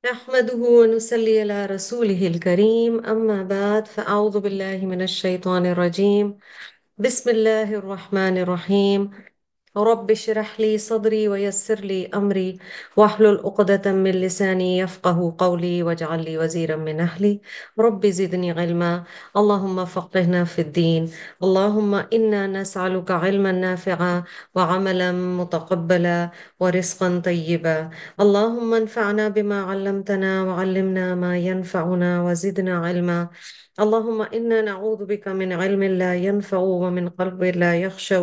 نحمده ونصلي على رسوله الكريم أما بعد فأعوذ بالله من الشيطان الرجيم بسم الله الرحمن الرحيم رب اشرح لي صدري ويسر لي أمري واحلل عقدة من لساني يفقه قولي واجعل لي وزيرا من أهلي رب زدني علما اللهم فقهنا في الدين اللهم إنا نسألك علما نافعا وعملا متقبلا ورزقا طيبا اللهم انفعنا بما علمتنا وعلمنا ما ينفعنا وزدنا علما اللهم إنا نعوذ بك من علم لا ينفع ومن قلب لا يخشع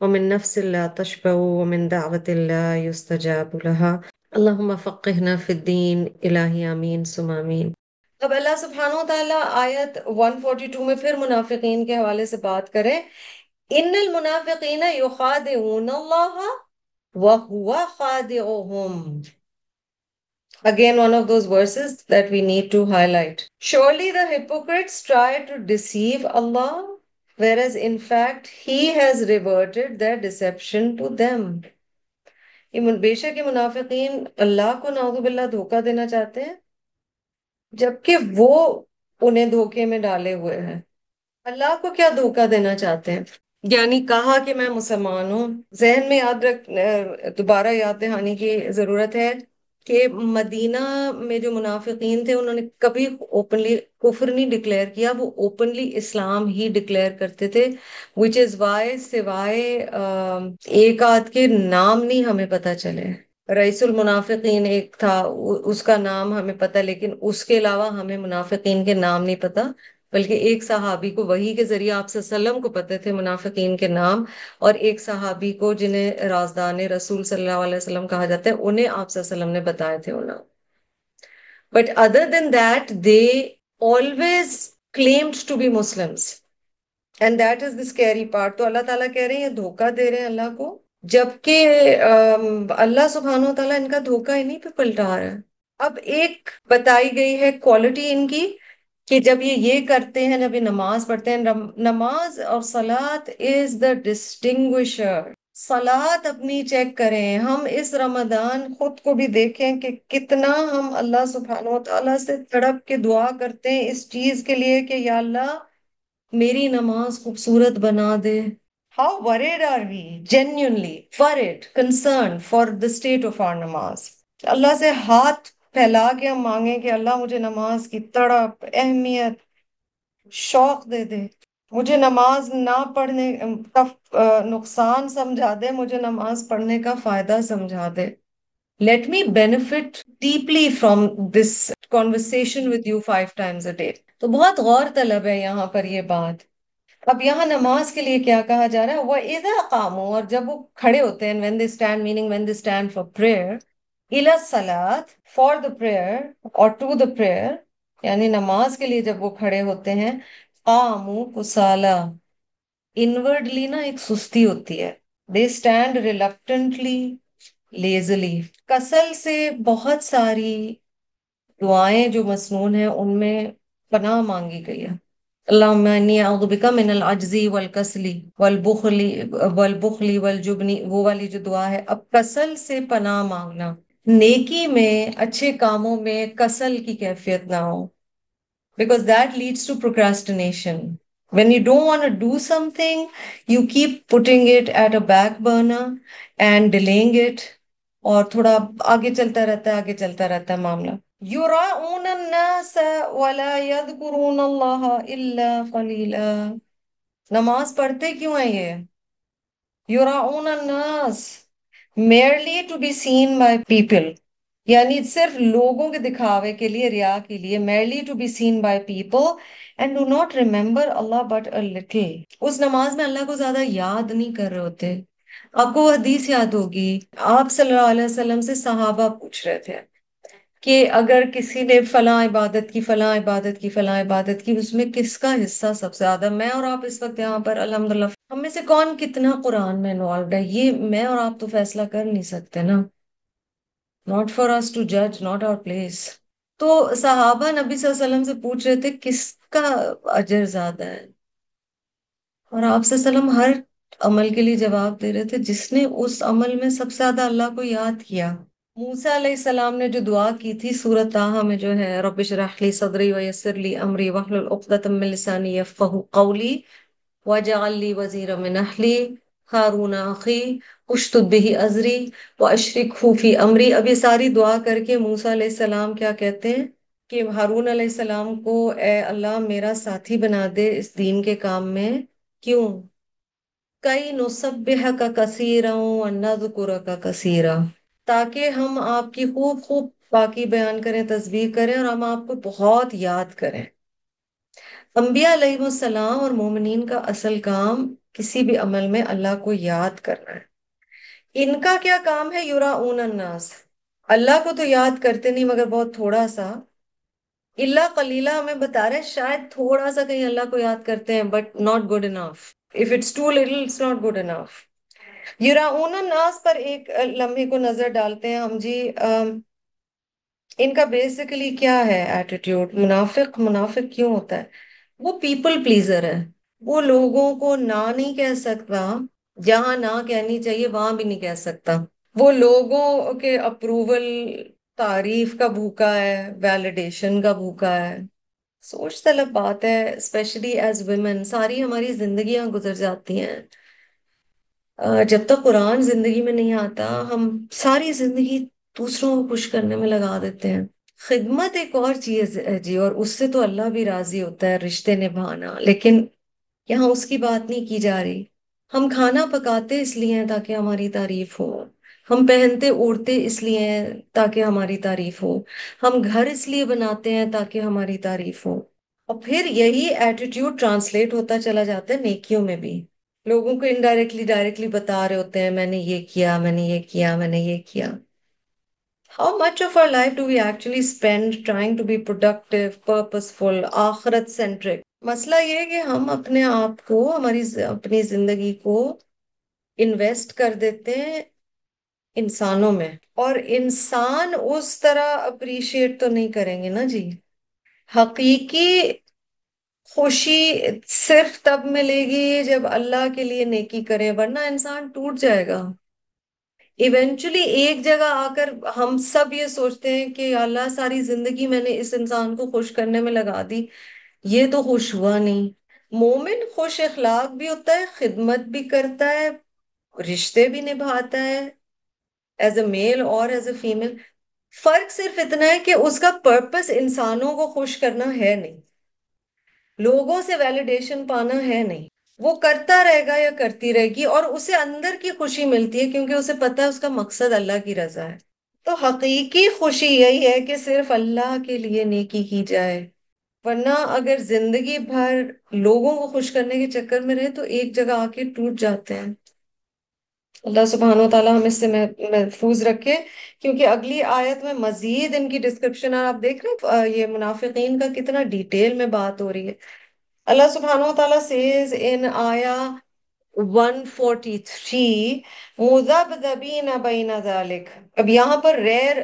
ومن نفس لا تشبع ومن دعوة لا يستجاب لها اللهم فقهنا في الدين إلهی آمین ثم آمین۔ اب اللہ سبحانہ و تعالیٰ آیت 142 میں پھر منافقین کے حوالے سے بات کریں۔ ان المنافقین یخادعون اللہ وهو خادعهم۔ Again, one of those verses that we need to highlight. Surely the hypocrites try to deceive Allah, whereas in fact He has reverted their deception to them. بے شک یہ منافقین اللہ کو نعوذ باللہ دھوکہ دینا چاہتے ہیں جبکہ وہ انہیں دھوکے میں ڈالے ہوئے ہیں۔ اللہ کو کیا دھوکہ دینا چاہتے ہیں؟ یعنی کہا کہ میں مسلمان ہوں۔ ذہن میں دوبارہ یاد دہانی کی ضرورت ہے کہ مدینہ میں جو منافقین تھے انہوں نے کبھی اوپنلی کفر نہیں ڈکلیئر کیا، وہ اوپنلی اسلام ہی ڈکلیئر کرتے تھے، which is why سوائے ایک آدھ کے نام نہیں ہمیں پتہ چلے۔ رئیس المنافقین ایک تھا، اس کا نام ہمیں پتہ، لیکن اس کے علاوہ ہمیں منافقین کے نام نہیں پتہ، بلکہ ایک صحابی کو وحی کے ذریعے آپ صلی اللہ علیہ وسلم کو پتہ تھے منافقین کے نام، اور ایک صحابی کو جنہیں رازدان رسول صلی اللہ علیہ وسلم کہا جاتا ہے انہیں آپ صلی اللہ علیہ وسلم نے بتائے تھے وہ نام۔ But other than that, they always claimed to be Muslims. And that is the scary part. تو اللہ تعالیٰ کہہ رہے ہیں یہ دھوکہ دے رہے ہیں اللہ کو، جبکہ اللہ سبحانہ و تعالیٰ ان کا دھوکہ انہیں پہ پلٹا رہا ہے۔ اب ایک بتائی گئی ہے کوالٹی ان کی کہ جب یہ کرتے ہیں، جب یہ نماز پڑھتے ہیں، نماز اور صلاۃ از دا ڈسٹنگوشر۔ صلاۃ اپنی چیک کریں، ہم اس رمضان خود کو بھی دیکھیں کہ کتنا ہم اللہ سبحانہ و تعالیٰ سے تڑپ کے دعا کرتے ہیں اس چیز کے لیے کہ یا اللہ میری نماز خوبصورت بنا دے۔ How worried are we? Genuinely worried, concerned for the state of our namaz. اللہ سے ہاتھ پھیلا کے ہم مانگیں کہ اللہ مجھے نماز کی تڑپ، اہمیت، شوق دے دے، مجھے نماز نہ پڑھنے کا نقصان سمجھا دے، مجھے نماز پڑھنے کا فائدہ سمجھا دے۔ Let me benefit deeply from this conversation with you 5 times a day۔ تو بہت غور طلب ہے یہاں پر یہ بات۔ اب یہاں نماز کے لیے کیا کہا جا رہا ہے؟ وَإِذَا قَامُوا، اور جب وہ کھڑے ہوتے ہیں، when they stand meaning when they stand for prayer، إِلَى الصَّلَاةِ for the prayer or to the prayer، یعنی نماز کے لیے جب وہ کھڑے ہوتے ہیں، قَامُوا كُسَالَىٰ، انورڈلی نا ایک سستی ہوتی ہے، they stand reluctantly لیزلی۔ کسل سے بہت ساری دعائیں جو مسنون ہیں ان میں پناہ مانگی گئی ہے۔ اللہم انی اعوذ بک من العجز والکسل والبخل والجبن، وہ والی جو دعا ہے۔ اب کسل سے پناہ مانگنا، نیکی میں، اچھے کاموں میں کسل کی کیفیت نہ ہو، because that leads to procrastination. When you don't want to do something, you keep putting it at a back burner and delaying it، اور تھوڑا آگے چلتا رہتا ہے، آگے چلتا رہتا ہے معاملہ۔ یراؤون الناس ولا یذکرون اللہ الا قلیلا۔ نماز پڑھتے کیوں ہیں یہ؟ یراؤون الناس merely to be seen by people، یعنی صرف لوگوں کے دکھاوے کے لیے، ریا کے لیے، merely to be seen by people and do not remember Allah but a little۔ اس نماز میں اللہ کو زیادہ یاد نہیں کر رہے ہوتے۔ آپ کو وہ حدیث یاد ہوگی، آپ صلی اللہ علیہ وسلم سے صحابہ پوچھ رہے تھے کہ اگر کسی نے فلاں عبادت کی، فلاں عبادت کی، فلاں عبادت کی، اس میں کس کا حصہ سب سے زیادہ؟ میں اور آپ اس وقت یہاں پر الحمدللہ ہم میں سے کون کتنا قرآن میں انوالوڈ ہے، یہ میں اور آپ تو فیصلہ کر نہیں سکتے نا۔ not for us to judge, not our place۔ تو صحابہ نبی صلی اللہ علیہ وسلم سے پوچھ رہے تھے کس کا اجر زیادہ ہے، اور آپ صلی اللہ علیہ وسلم ہر عمل کے لیے جواب دے رہے تھے جس نے اس عمل میں سب سے زیادہ اللہ کو یاد کیا۔ موسیٰ علیہ السلام نے جو دعا کی تھی سورۃ طٰہٰ میں جو ہے، رب اشرح لی صدری ویسر لی امری واحلل عقدۃ من لسانی یفقہوا قولی واجعل لی وزیرا من اہلی ہارون اخی اشدد بہ ازری واشرکہ فی امری. اب یہ ساری دعا کر کے موسیٰ علیہ السلام کیا کہتے ہیں کہ ہارون علیہ السلام کو اے اللہ میرا ساتھی بنا دے اس دین کے کام میں. کیوں؟ کئی نسبح کا کثیرا ونذکر کا کثیرا، تاکہ ہم آپ کی خوب خوب پاکی بیان کریں، تسبیح کریں، اور ہم آپ کو بہت یاد کریں. انبیاء علیہ السلام اور مومنین کا اصل کام کسی بھی عمل میں اللہ کو یاد کرنا ہے. ان کا کیا کام ہے؟ یراؤن الناس. اللہ کو تو یاد کرتے نہیں مگر بہت تھوڑا سا. اللہ قلیلہ ہمیں بتا رہے ہیں شاید تھوڑا سا کہیں اللہ کو یاد کرتے ہیں but not good enough. If it's too little it's not good enough. یراؤن الناس پر ایک لمحے کو نظر ڈالتے ہیں ہم جی. ان کا بیسیکلی کیا ہے ایٹیٹیوڈ؟ منافق کیوں ہوتا ہے؟ وہ پیپل پلیزر ہے. وہ لوگوں کو نہ نہیں کہہ سکتا، جہاں نہ کہنی چاہیے وہاں بھی نہیں کہہ سکتا. وہ لوگوں کے اپروول، تعریف کا بھوکا ہے، ویلیڈیشن کا بھوکا ہے. سوچ طلب بات ہے، اسپیشلی ایز ویمن. ساری ہماری زندگیاں گزر جاتی ہیں جب تک قرآن زندگی میں نہیں آتا ہم ساری زندگی دوسروں کو خوش کرنے میں لگا دیتے ہیں. خدمت ایک اور چیز ہے جی، اور اس سے تو اللہ بھی راضی ہوتا ہے، رشتے نبھانا. لیکن یہاں اس کی بات نہیں کی جا رہی. ہم کھانا پکاتے اس لیے ہیں تاکہ ہماری تعریف ہو. ہم پہنتے اوڑھتے اس لیے ہیں تاکہ ہماری تعریف ہو. ہم گھر اس لیے بناتے ہیں تاکہ ہماری تعریف ہو. اور پھر یہی ایٹیٹیوڈ ٹرانسلیٹ ہوتا چلا جاتا ہے نیکیوں میں بھی. لوگوں کو انڈائریکٹلی ڈائریکٹلی بتا رہے ہوتے ہیں میں نے یہ کیا، میں نے یہ کیا، میں نے یہ کیا. How much of our life do we actually spend trying to be productive, purposeful, آخرت centric؟ مسئلہ یہ ہے کہ ہم اپنے آپ کو، اپنی زندگی کو انویسٹ کر دیتے ہیں انسانوں میں، اور انسان اس طرح اپریشیٹ تو نہیں کریں گے نا جی. حقیقی خوشی صرف تب ملے گی جب اللہ کے لیے نیکی کریں، ورنہ انسان ٹوٹ جائے گا. ایونچولی ایک جگہ آ کر ہم سب یہ سوچتے ہیں کہ اللہ ساری زندگی میں نے اس انسان کو خوش کرنے میں لگا دی، یہ تو خوش ہوا نہیں. مومن خوش اخلاق بھی ہوتا ہے، خدمت بھی کرتا ہے، رشتے بھی نبھاتا ہے ایز اے میل اور ایز اے فیمیل. فرق صرف اتنا ہے کہ اس کا پرپس انسانوں کو خوش کرنا ہے نہیں، لوگوں سے ویلیڈیشن پانا ہے نہیں. وہ کرتا رہے گا یا کرتی رہے گی، اور اسے اندر کی خوشی ملتی ہے کیونکہ اسے پتا ہے اس کا مقصد اللہ کی رضا ہے. تو حقیقی خوشی یہی ہے کہ صرف اللہ کے لیے نیکی کی جائے. ورنہ اگر زندگی بھر لوگوں کو خوش کرنے کے چکر میں رہے تو ایک جگہ آ کے ٹوٹ جاتے ہیں. اللہ سبحانہ و تعالیٰ ہم اس سے محفوظ رکھے، کیونکہ اگلی آیت میں مزید ان کی ڈسکرپشن، اور آپ دیکھ رہے ہیں یہ منافقین کا کتنا ڈیٹیل میں بات ہو رہی ہے. اللہ سبحانہ و تعالیٰ says in آیا 143 مذبذبین بین ذالک. اب یہاں پر ریئر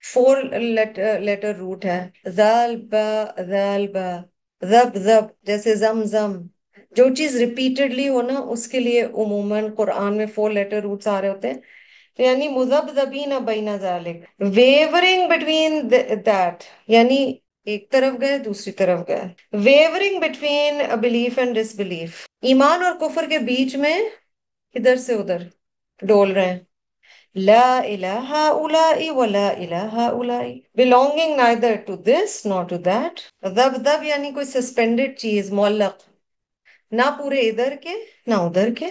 4 لیٹر روٹ ہے. ذال با ذال با ذب ذب، جیسے زم زم. جو چیز ریپیٹڈلی ہو نا اس کے لیے عموماً قرآن میں 4 لیٹر روٹس آ رہے ہوتے ہیں. تو یعنی مذبذبین بین ذالک، ویورنگ بٹوین دیٹ، یعنی ایک طرف گئے دوسری طرف گئے. Wavering between belief and disbelief, ایمان اور کفر کے بیچ میں ادھر سے ادھر ڈول رہے ہیں. لا الہ اولئ ولا الہ اولئ، belonging neither to this nor to that. ذب ذب یعنی کوئی سسپینڈڈ چیز، معلق، نہ پورے ادھر کے نہ ادھر کے،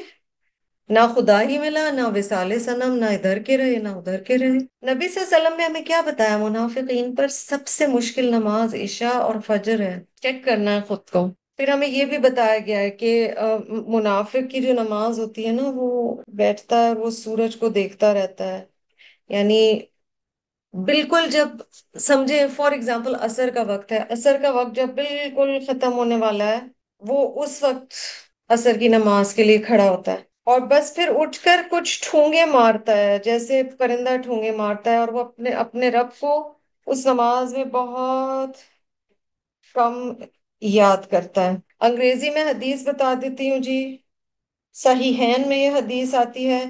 نہ خدا ہی ملا نہ وصال صنم، نہ ادھر کے رہے نہ ادھر کے رہے. نبی صلی اللہ علیہ وسلم نے ہمیں کیا بتایا؟ منافقین پر سب سے مشکل نماز عشاء اور فجر ہے. چیک کرنا ہے خود کو. پھر ہمیں یہ بھی بتایا گیا ہے کہ منافق کی جو نماز ہوتی ہے نا، وہ بیٹھتا ہے اور وہ سورج کو دیکھتا رہتا ہے. یعنی بالکل جب سمجھے فار ایگزامپل عصر کا وقت ہے، عصر کا وقت جب بالکل ختم ہونے والا ہے، وہ اس وقت عصر کی نماز کے لیے کھڑا ہوتا ہے، اور بس پھر اٹھ کر کچھ ٹھونگے مارتا ہے جیسے پرندہ ٹھونگے مارتا ہے، اور وہ اپنے اپنے رب کو اس نماز میں بہت کم یاد کرتا ہے. انگریزی میں حدیث بتا دیتی ہوں جی. صحیحین میں یہ حدیث آتی ہے.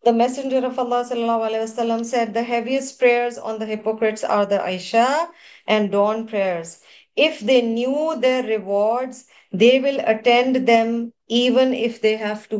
The Messenger of Allah sallallahu alaihi wasallam said the heaviest prayers on the hypocrites are the Isha and dawn prayers. If they knew their rewards, they will attend them even if they have to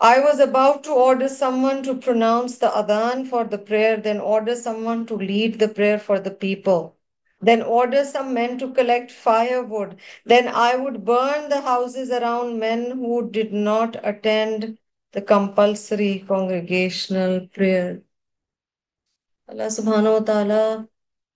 I was about to order someone to pronounce the adhan for the prayer, then order someone to lead the prayer for the people. Then order some men to collect firewood. Then I would burn the houses around men who did not attend the compulsory congregational prayer. Allah subhanahu wa ta'ala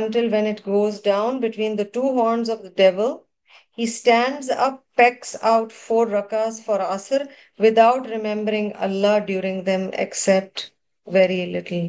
until when it goes down between the two horns of the devil. He stands up, pecks out 4 rakas for Asr without remembering Allah during them except very little.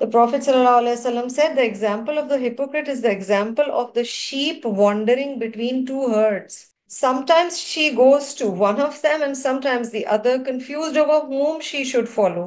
The Prophet ﷺ said the example of the hypocrite is the example of the sheep wandering between two herds. Sometimes she goes to one of them and sometimes the other, confused over whom she should follow.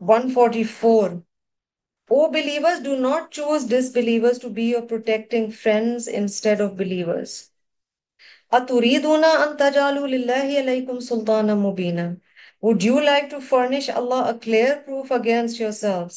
144. O believers, do not choose disbelievers to be your protecting friends instead of believers. أتريدون أن تجعلوا لله عليكم سلطانا مبينا. Would you like to furnish Allah a clear proof against yourselves?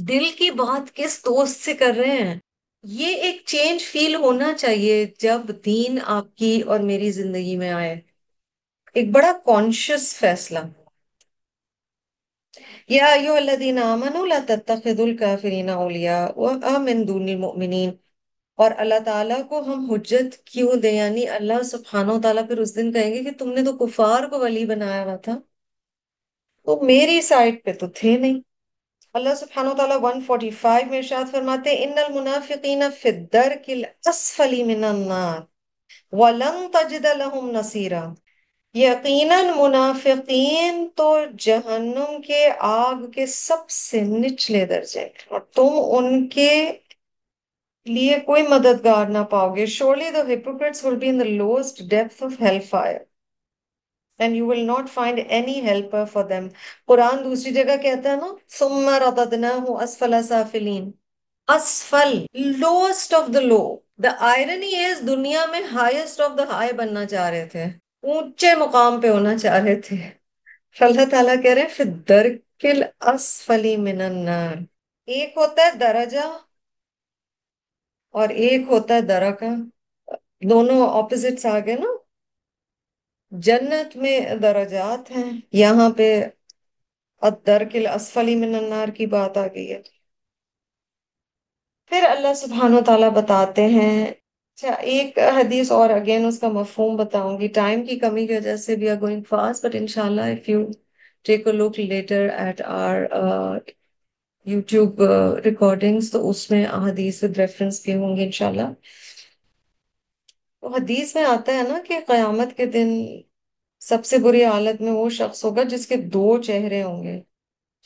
دل کی بات کس دوست سے کر رہے ہیں؟ یہ ایک چینج فیل ہونا چاہیے جب دین آپ کی اور میری زندگی میں آئے، ایک بڑا کانشیس فیصلہ۔ یا ایھا الذین آمنوا لا تتخذوا الکافرین اولیاء من دون المؤمنین۔ اور اللہ تعالیٰ کو ہم حجت کیوں دیں؟ یعنی اللہ سبحانہ و تعالیٰ پھر اس دن کہیں گے کہ تم نے تو کفار کو ولی بنایا ہوا تھا، تو میری سائڈ پہ تو تھے نہیں۔ اللہ سبحانہ و تعالیٰ 145 میں ارشاد فرماتے ہیں ان المنافقین فی الدرک الاسفل من النار ولن تجد لهم نصیرا۔ یقیناً منافقین تو جہنم کے آگ کے سب سے نچلے درجے ہیں، اور تم ان کے لیے کوئی مددگار نہ پاؤ گے۔ Surely the hypocrites will be in the lowest depth of hellfire and you will not find any helper for them۔ قرآن دوسری جگہ کہتا ہے نا ثم رددناه اسفل سافلین، اسفل lowest of the low۔ the irony is دنیا میں highest of the high بننا چاہ رہے تھے، اونچے مقام پہ ہونا چاہ رہے تھے، اللہ تعالیٰ کہہ رہے ہیں فی الدرک الاسفل من النار۔ ایک ہوتا ہے درجہ اور ایک ہوتا ہے درکہ، دونوں اپوزٹس آ گئے نا۔ جنت میں درجات ہیں، یہاں پہ الدرک الاسفل من النار کی بات آ گئی ہے۔ پھر اللہ سبحانہ و تعالیٰ بتاتے ہیں، اچھا ایک حدیث اور اگین اس کا مفہوم بتاؤں گی، ٹائم کی کمی کی وجہ سے we are going fast but inshallah if you take a look later at our YouTube recordings تو اس میں حدیث with reference بھی ہوں گے انشاءاللہ۔ تو حدیث میں آتا ہے نا کہ قیامت کے دن سب سے بری حالت میں وہ شخص ہوگا جس کے دو چہرے ہوں گے،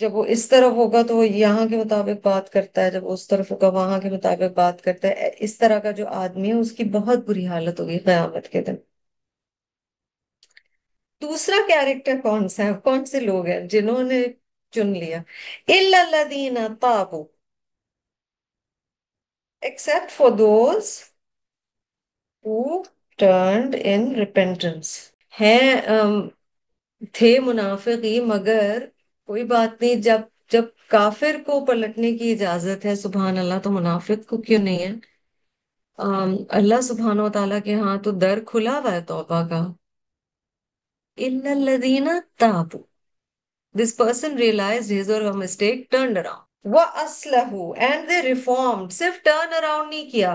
جب وہ اس طرف ہوگا تو وہ یہاں کے مطابق بات کرتا ہے، جب وہ اس طرف ہوگا وہاں کے مطابق بات کرتا ہے۔ اس طرح کا جو آدمی ہے اس کی بہت بری حالت ہوگی قیامت کے دن۔ دوسرا کیریکٹر کون سا ہے؟ کون سے لوگ ہیں جنہوں نے چن لیا؟ اِلَّا الَّذِينَ تَابُوا، except for those who turned in repentance۔ ہیں تھے منافق ہی، مگر کوئی بات نہیں، جب جب کافر کو پلٹنے کی اجازت ہے سبحان اللہ تو منافق کو کیوں نہیں ہے؟ اللہ سبحانہ و تعالیٰ کے ہاں تو در کھلا ہوا ہے توبہ کا۔ إِلَّا الَّذِينَ تَابُوا، this person realized his or her mistake, turned around۔ وَأَصْلَحُوا and they reformed، صرف turn around نہیں کیا،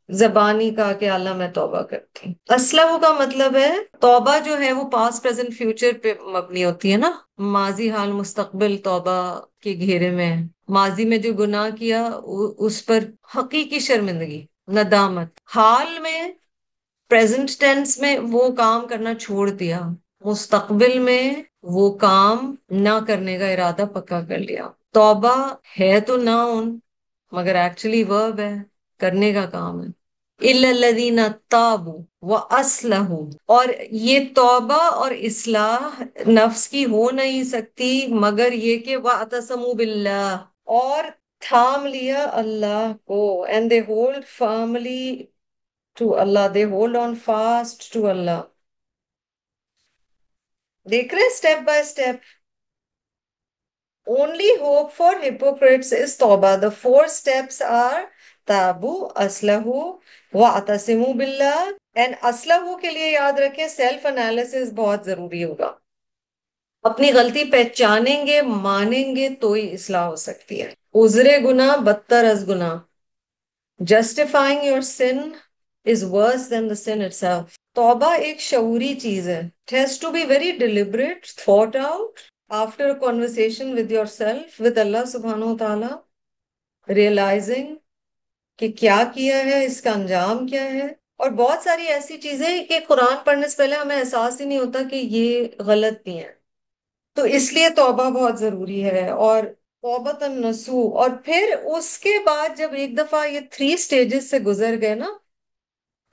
زبانی کا کہ اللہ میں توبہ کرتی ہوں۔ اسلحہ کا مطلب ہے توبہ جو ہے وہ پاسٹ پریزنٹ فیوچر پہ مبنی ہوتی ہے نا، ماضی حال مستقبل توبہ کے گھیرے میں۔ ماضی میں جو گناہ کیا اس پر حقیقی شرمندگی، ندامت، حال میں پریزنٹ ٹینس میں وہ کام کرنا چھوڑ دیا، مستقبل میں وہ کام نہ کرنے کا ارادہ پکا کر لیا۔ توبہ ہے تو ناؤن مگر ایکچولی ورب ہے، کرنے کا کام ہے۔ إِلَّا الَّذِينَ تَابُوا وَأَصْلَحُوا، اور یہ توبہ اور اصلاح نفس کی ہو نہیں سکتی مگر یہ کہ وَاعْتَصَمُوا بِاللَّهِ، اور تھام لیا اللہ کو، and they hold firmly to Allah، they hold on fast to Allah۔ دیکھ رہے step by step. Only hope for hypocrites is توبہ۔ The four steps are تابو، اسلحو، واعتصموا باللہ۔ and اسلحو کے لیے یاد رکھیں سیلف انالیسس بہت ضروری ہوگا، اپنی غلطی پہچانیں گے مانیں گے تو ہی اصلاح ہو سکتی ہے۔ عذر گناہ بدتر از گناہ، justifying your sin is worse than the sin itself۔ توبہ ایک شعوری چیز ہے۔ It has to be very deliberate, thought out after a conversation with yourself, with Allah subhanahu wa ta'ala, realizing کہ کیا کیا ہے، اس کا انجام کیا ہے۔ اور بہت ساری ایسی چیزیں کہ قرآن پڑھنے سے پہلے ہمیں احساس ہی نہیں ہوتا کہ یہ غلط بھی ہیں، تو اس لیے توبہ بہت ضروری ہے۔ اور توبۃ النصوح، اور پھر اس کے بعد جب ایک دفعہ یہ 3 سٹیجز سے گزر گئے نا،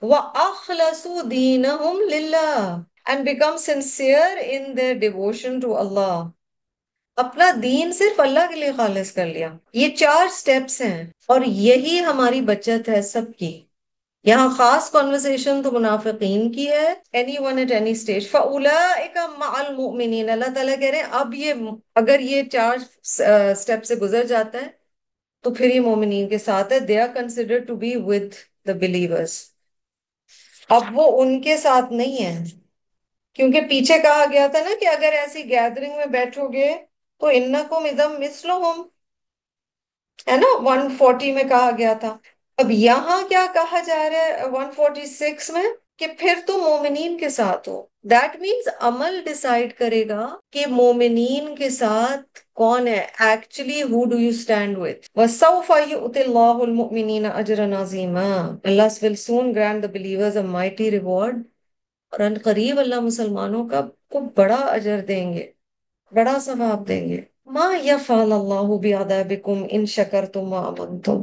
وَأَخْلَصُوا دِينَهُمْ لِلَّهِ and become sincere in their devotion to Allah، اپنا دین صرف اللہ کے لیے خالص کر لیا۔ یہ 4 سٹیپس ہیں اور یہی ہماری بچت ہے سب کی۔ یہاں خاص کنورسیشن تو منافقین کی ہے، any one at any stage. فَأُولَٰئِكَ مَعَ الْمُؤْمِنِينَ، اللہ تعالیٰ کہہ رہے ہیں اب یہ اگر یہ 4 سٹیپ سے گزر جاتا ہے تو پھر یہ مومنین کے ساتھ ہے. They are consider to be with the believers. اب وہ ان کے ساتھ نہیں ہے، کیونکہ پیچھے کہا گیا تھا نا کہ اگر ایسی گیدرنگ میں بیٹھو گے تو انکم اذا مثلہم، ہے نا، 140 میں کہا گیا تھا. اب یہاں کیا کہا جا رہا ہے 146 میں؟ کہ پھر تم مومنین کے ساتھ ہو. دیٹ مینز عمل ڈیسائیڈ کرے گا کہ مومنین کے ساتھ کون ہے actually. Who do you stand with. وَسَوْفَ يُؤْتِ اللَّهُ الْمُؤْمِنِينَ أَجْرًا عَظِيمًا. Allah will soon grant the believers a mighty reward. اور ان قریب اللہ مسلمانوں کا کو بڑا اجر دیں گے، بڑا ثواب دیں گے. ما یفعل اللہ بعذابکم ان شکرتم وآمنتم.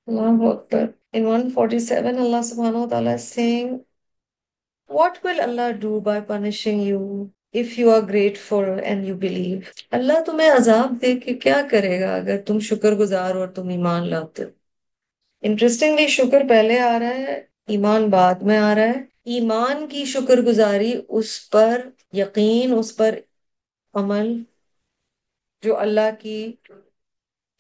اللہ اکبر. In 147 Allah subhanahu wa ta'ala is saying, what will Allah do by punishing you if you are grateful and you believe. اللہ تمہیں عذاب دے کے کیا کرے گا اگر تم شکر گزار اور تم ایمان لاتے ہو. انٹرسٹنگلی شکر پہلے آ رہا ہے، ایمان بعد میں آ رہا ہے. ایمان کی شکر گزاری، اس پر یقین، اس پر عمل، جو اللہ کی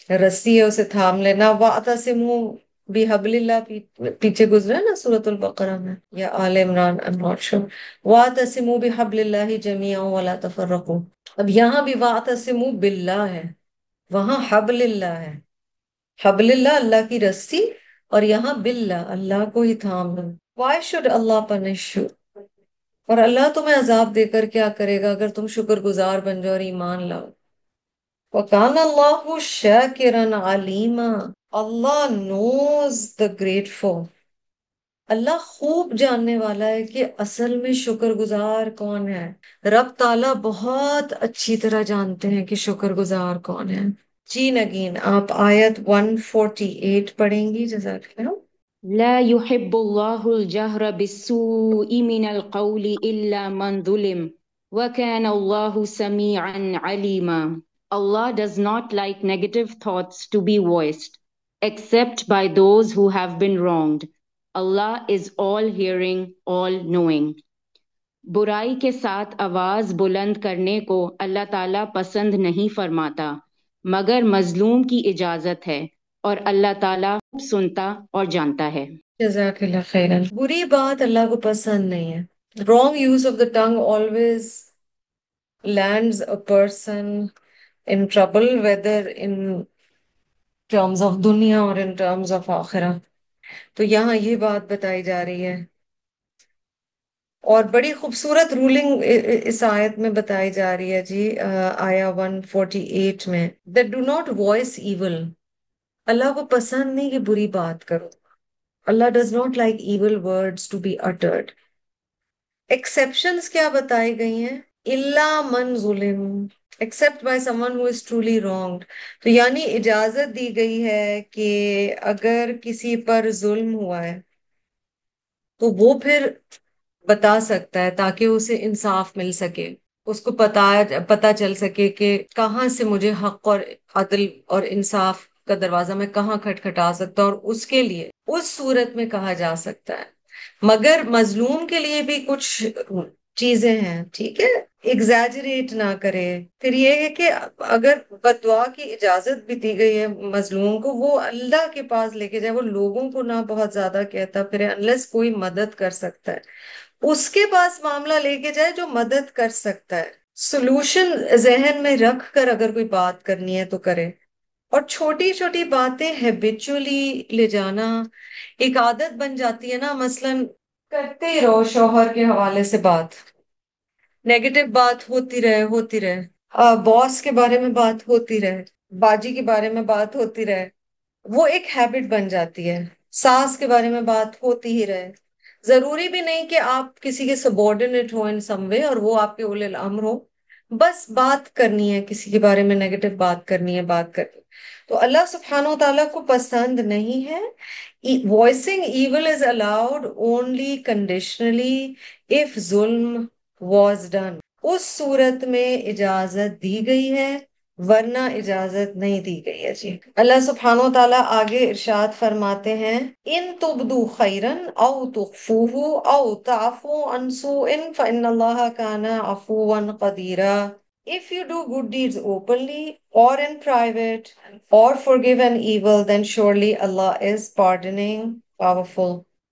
رسی ہے اسے تھام لینا. وَاعْتَصِمُوا بِحَبْلِ اللَّهِ پیچھے گزرا نا سورۃ البقرہ میں یا آل عمران، I'm not sure. وَاعْتَصِمُوا بِحَبْلِ اللَّهِ جَمِيعًا وَلَا تَفَرَّقُوا. اب یہاں بھی وَاعْتَصِمُوا بِاللَّهِ ہے، وہاں حبل اللہ ہے. حبل اللہ اللہ کی رسی، اور یہاں باللہ اللہ کو ہی تھام لو. Why should Allah punish you؟ اور اللہ تمہیں عذاب دے کر کیا کرے گا اگر تم شکر گزار بن جاؤ اور ایمان لاؤ. وَكَانَ اللَّهُ شَاكِرًا عَلِيمًا. Allah knows the grateful. اللہ خوب جاننے والا ہے کہ اصل میں شکر گزار کون ہے. رب تعالیٰ بہت اچھی طرح جانتے ہیں کہ شکر گزار کون ہے. جی نگین، آپ آیت 148 پڑھیں گی؟ جزاک اللہ. لا يحب الله الجهر بالسوء من القول إلا من ظلم وكان الله سميعا عليما. Allah does not like negative thoughts to be voiced except by those who have been wronged. Allah is all hearing, all knowing. برائی کے ساتھ آواز بلند کرنے کو اللہ تعالیٰ پسند نہیں فرماتا مگر مظلوم کی اجازت ہے، اور اللہ تعالیٰ خوب سنتا اور جانتا ہے. جزاک اللہ خیرن. بری بات اللہ کو پسند نہیں ہے. Wrong use of the tongue always lands a person in trouble, whether in terms of دنیا اور in terms of آخرہ. تو یہاں یہ بات بتائی جا رہی ہے، اور بڑی خوبصورت رولنگ اس آیت میں بتائی جا رہی ہے جی. آیا 148 میں that do not voice evil. اللہ کو پسند نہیں کہ بری بات کرو. اللہ does not like evil words to be uttered. Exceptions کیا بتائی گئی ہیں؟ الا من ظلم، except by someone who is truly wronged. تو یعنی اجازت دی گئی ہے کہ اگر کسی پر ظلم ہوا ہے تو وہ پھر بتا سکتا ہے تاکہ اسے انصاف مل سکے، اس کو پتا چل سکے کہ کہاں سے مجھے حق اور عدل اور انصاف کا دروازہ میں کہاں کھٹکھٹا سکتا ہوں، اور اس کے لیے اس صورت میں کہا جا سکتا ہے. مگر مظلوم کے لیے بھی کچھ چیزیں ہیں، ٹھیک ہے، ایگزیجریٹ نہ کرے. پھر یہ ہے کہ اگر بددعا کی اجازت بھی دی گئی ہے مظلوم کو، وہ اللہ کے پاس لے کے جائے، وہ لوگوں کو نہ بہت زیادہ کہتا پھر انلیس کوئی مدد کر سکتا ہے اس کے پاس معاملہ لے کے جائے جو مدد کر سکتا ہے. سولوشن ذہن میں رکھ کر اگر کوئی بات کرنی ہے تو کرے. اور چھوٹی چھوٹی باتیں ہیبیچولی لے جانا ایک عادت بن جاتی ہے نا. مثلا کرتے ہی رہو شوہر کے حوالے سے بات، نیگیٹو بات ہوتی رہے، باس کے بارے میں بات ہوتی رہے، باجی کے بارے میں بات ہوتی رہے، وہ ایک ہیبٹ بن جاتی ہے. ساس کے بارے میں بات ہوتی ہی رہے. ضروری بھی نہیں کہ آپ کسی کے سبارڈینیٹ ہو ان سم وے اور وہ آپ کے اولے الامر ہو، بس بات کرنی ہے، کسی کے بارے میں نیگیٹو بات کرنی ہے، بات کرنی. تو اللہ سبحانہ و تعالیٰ کو پسند نہیں ہے. Voicing evil is allowed only conditionally if ظلم was done. اس صورت میں اجازت دی گئی ہے، ورنہ اجازت نہیں دی گئی ہے جی. اللہ سبحانہ و تعالیٰ آگے ارشاد فرماتے ہیں ان تبدو خیرن او تخفوہ او تعفو عن سوء فإن اللہ کان عفوا قدیرا. If you do good deeds openly or in private or forgive an evil, then surely Allah is pardoning, powerful.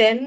10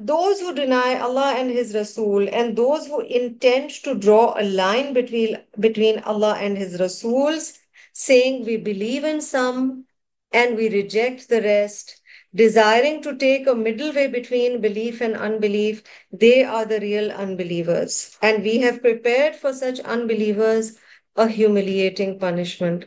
Those who deny Allah and His Rasul, and those who intend to draw a line between Allah and His Rasuls, saying we believe in some and we reject the rest, desiring to take a middle way between belief and unbelief, they are the real unbelievers. And we have prepared for such unbelievers a humiliating punishment.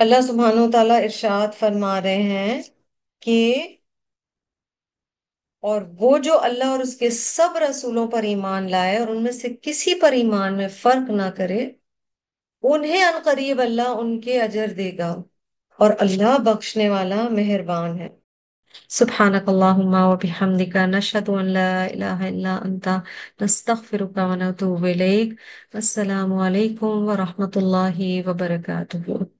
اللہ سبحانہ و تعالیٰ ارشاد فرما رہے ہیں کہ اور وہ جو اللہ اور اس کے سب رسولوں پر ایمان لائے اور ان میں سے کسی پر ایمان میں فرق نہ کرے، انہیں عنقریب اللہ ان کے اجر دے گا، اور اللہ بخشنے والا مہربان ہے۔ سبحانک اللہم و بحمدک، نشہد ان لا الہ الا انت، نستغفرک و نتوب الیک۔ السلام علیکم ورحمۃ اللہ وبرکاتہ۔